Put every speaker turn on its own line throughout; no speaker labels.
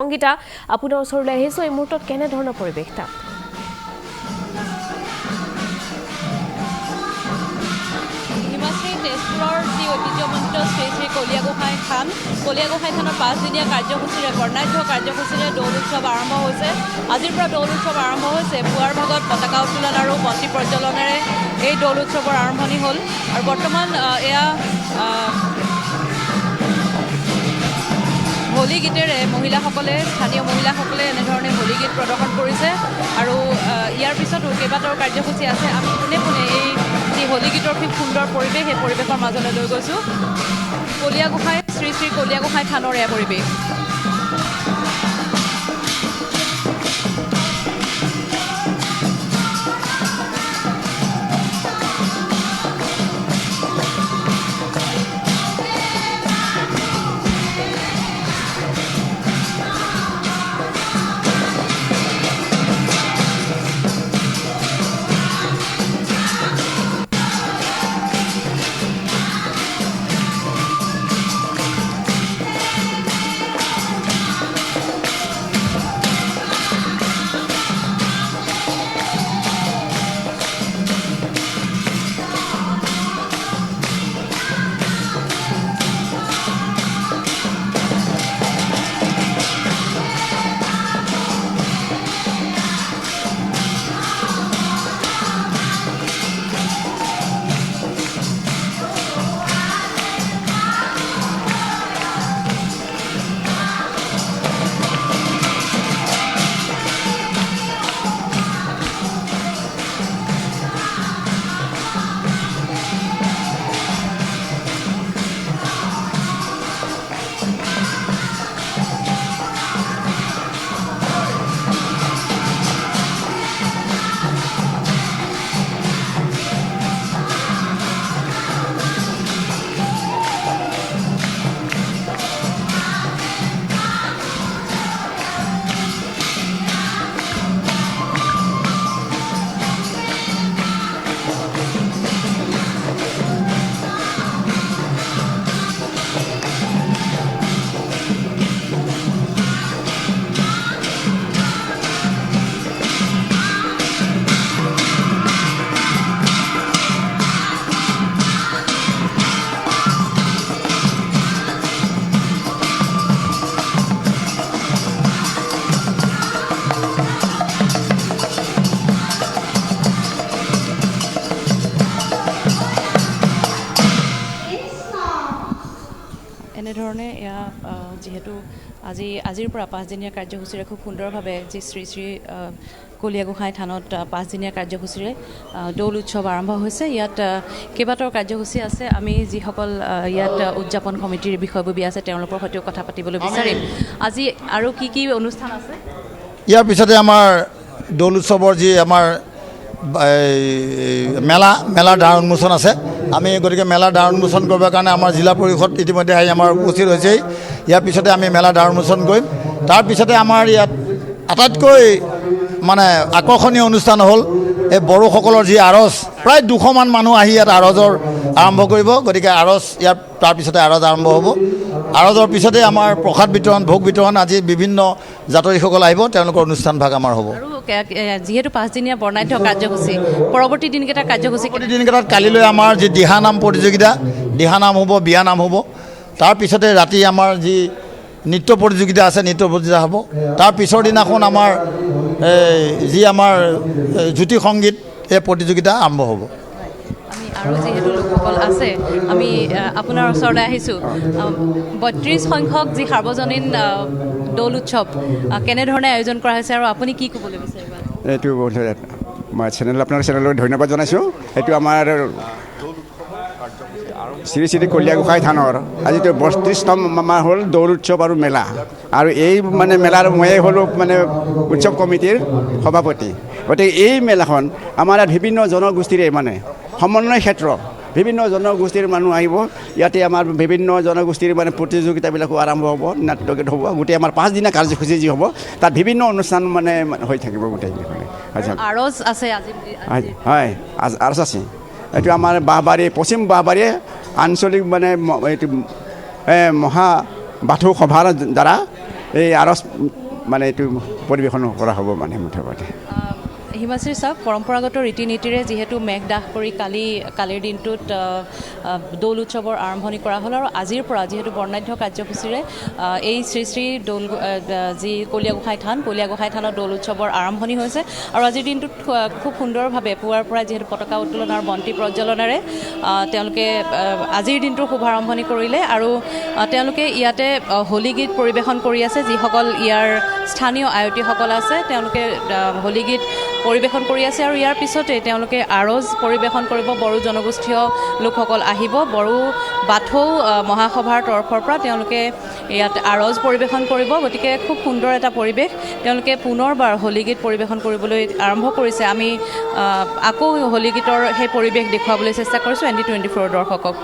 সংগীতা আপোনাৰ ওচৰলৈ আহিছো এই মুহূৰ্তত কেনে ধৰণৰ পৰিৱেশ তাত
তেজপুৰৰ যি ঐতিহ্যমণ্ডিত শ্ৰী শ্ৰী কলীয়াগোসাঁই থান থানৰ 5দিনীয়া কাৰ্যসূচীৰে বৰ্ণাঢ্য কাৰ্যসূচীৰে দৌল উৎসৱ আৰম্ভ হৈছে। আজিৰ পৰা দৌল উৎসৱ আৰম্ভ হৈছে। পুৱাৰ ভাগত পতাকা উত্তোলন আৰু বন্তি প্ৰজ্বলনেৰে এই দৌল উৎসৱৰ আৰম্ভণি হ'ল আৰু বৰ্তমান এয়া হোলী গীতেৰে স্থানীয় মহিলাসকলে এনেধৰণে হোলী গীত প্ৰদৰ্শন কৰিছে আৰু ইয়াৰ পিছতো কেইবাটাও কাৰ্যসূচী আছে। আমি পোনে পোনে এই যি হোলী গীতৰ খুব সুন্দৰ পৰিৱেশ সেই পৰিৱেশৰ মাজলৈ লৈ গৈছোঁ। শ্ৰী শ্ৰী কলীয়াগোসাঁই থানৰ এয়া পৰিৱেশ। এনেধৰণে এয়া যিহেতু আজিৰ পৰা 5দিনীয়া কাৰ্যসূচীৰে খুব সুন্দৰভাৱে যি শ্ৰী শ্ৰী কলীয়াগোসাঁই থানত 5দিনীয়া কাৰ্যসূচীৰে দৌল উৎসৱ আৰম্ভ হৈছে। ইয়াত কেইবাটাও কাৰ্যসূচী আছে। আমি যিসকল ইয়াত উদযাপন সমিতিৰ বিষয়ববী আছে তেওঁলোকৰ সৈতেও কথা পাতিবলৈ বিচাৰিম। আজি আৰু কি অনুষ্ঠান আছে?
ইয়াৰ পিছতে আমাৰ দৌল উৎসৱৰ যি আমাৰ মেলাৰ দ্বাৰ উন্মোচন আছে। আমি গতিকে মেলাৰ দ্বাৰ উন্মোচন কৰিবৰ কাৰণে আমাৰ জিলা পৰিষদ ইতিমধ্যে আহি আমাৰ উপস্থিত হৈছেই। ইয়াৰ পিছতে আমি মেলাৰ দ্বাৰ উন্মোচন কৰিম। তাৰপিছতে আমাৰ ইয়াত আটাইতকৈ আকৰ্ষণীয় অনুষ্ঠান হ'ল এই বড়োসকলৰ যি আৰজ। প্ৰায় 200মান মানুহ আহি ইয়াত আৰজৰ আৰম্ভ কৰিব। গতিকে তাৰপিছতে আৰজ আৰম্ভ হ'ব। আৰজৰ পিছতে আমাৰ প্ৰসাদ বিতৰণ, ভোগ বিতৰণ, আজি বিভিন্ন জাতৰীসকল আহিব, তেওঁলোকৰ অনুষ্ঠান ভাগ আমাৰ হ'ব।
যিহেতু 5দিনীয়া বৰ্ণাঢ্য কাৰ্যসূচী, পৰৱৰ্তী দিনকেইটাত
কালিলৈ আমাৰ যি দিহানাম প্ৰতিযোগিতা, দিহানাম হ'ব, বিয়ানাম হ'ব। তাৰপিছতে ৰাতি আমাৰ যি নৃত্য প্ৰতিযোগিতা আছে, নৃত্য প্ৰতিযোগিতা হ'ব। তাৰ পিছৰ দিনাখন আমাৰ যি আমাৰ জ্যোতি সংগীত এই প্ৰতিযোগিতা আৰম্ভ হ'ব।
আৰু যিহেতু লোকসকল আছে, আমি আপোনাৰ ওচৰলৈ আহিছোঁ। 32 সংখ্যক যি সাৰ্বজনীন দৌল উৎসৱ কেনেধৰণে আয়োজন কৰা হৈছে আৰু আপুনি কি ক'বলৈ বিচাৰিব?
এইটো মই আপোনাৰ চেনেললৈ ধন্যবাদ জনাইছোঁ। এইটো আমাৰ শ্ৰী শ্ৰী কলীয়াগোসাঁই থানৰ আজিতো 32তম হ'ল দৌল উৎসৱ আৰু মেলা। আৰু এই মেলাৰ ময়ে হ'লোঁ উৎসৱ কমিটিৰ সভাপতি। গতিকে এই মেলাখন আমাৰ ইয়াত বিভিন্ন জনগোষ্ঠীৰে সমন্বয় ক্ষেত্ৰ বিভিন্ন জনগোষ্ঠীৰ মানুহ আহিব। ইয়াতে আমাৰ বিভিন্ন জনগোষ্ঠীৰ প্ৰতিযোগিতাবিলাকো আৰম্ভ হ'ব, নাট্য গীত হ'ব। গোটেই আমাৰ 5দিনীয়া কাৰ্যসূচী যি হ'ব তাত বিভিন্ন অনুষ্ঠান হৈ থাকিব গোটেইখিনি।
আৰজ আছে
হয়, আৰজ আছে। এইটো আমাৰ বাঁহবাৰী, পশ্চিম বাঁহবাৰী আঞ্চলিক এইটো মহা বাথৌ সভাৰ দ্বাৰা এই আৰজ মানে এইটো পৰিৱেশন কৰা হ'ব মানে মুঠতে।
হিমাশ্ৰী চাওক, পৰম্পৰাগত ৰীতি নীতিৰে যিহেতু মেঘ দাহ কৰি কালিৰ দিনটোত দৌল উৎসৱৰ আৰম্ভণি কৰা হ'ল, আৰু আজিৰ পৰা যিহেতু বৰ্ণাঢ্য কাৰ্যসূচীৰে এই শ্ৰী শ্ৰী দৌল যি কলীয়া গোঁসাই থানত দৌল উৎসৱৰ আৰম্ভণি হৈছে। আৰু আজিৰ দিনটোত খুব সুন্দৰভাৱে পুৱাৰ পৰা যিহেতু পতাকা উত্তোলন আৰু বন্তি প্ৰজ্বলনেৰে তেওঁলোকে আজিৰ দিনটোৰ শুভাৰম্ভণি কৰিলে। আৰু তেওঁলোকে ইয়াতে হোলী গীত পৰিৱেশন কৰি আছে। যিসকল ইয়াৰ স্থানীয় আয়তীসকল আছে তেওঁলোকে হোলী গীত পৰিৱেশন কৰি আছে, আৰু ইয়াৰ পিছতে তেওঁলোকে আৰজ পৰিৱেশন কৰিব। বড়ো জনগোষ্ঠীয় লোকসকল আহিব, বড়ো বাথৌ মহাসভাৰ তৰফৰ পৰা তেওঁলোকে ইয়াত আৰজ পৰিৱেশন কৰিব। গতিকে খুব সুন্দৰ এটা পৰিৱেশ। তেওঁলোকে পুনৰবাৰ হোলী গীত পৰিৱেশন কৰিবলৈ আৰম্ভ কৰিছে। আমি আকৌ হোলী গীতৰ সেই পৰিৱেশ দেখুৱাবলৈ চেষ্টা কৰিছোঁ ND24 দৰ্শকক।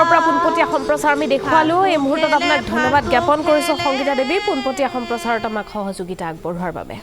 ফালৰ পৰা পোনপটীয়া সম্প্ৰচাৰ আমি দেখুৱালোঁ। এই মুহূৰ্তত আপোনাক ধন্যবাদ জ্ঞাপন কৰিছোঁ সংগীতা দেৱী, পোনপটীয়া সম্প্ৰচাৰত আমাক সহযোগিতা আগবঢ়োৱাৰ বাবে।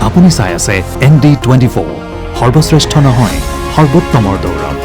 আপুনি চাই আছে ND24, সৰ্বশ্ৰেষ্ঠ নহয় সৰ্বোত্তমৰ দৌৰত।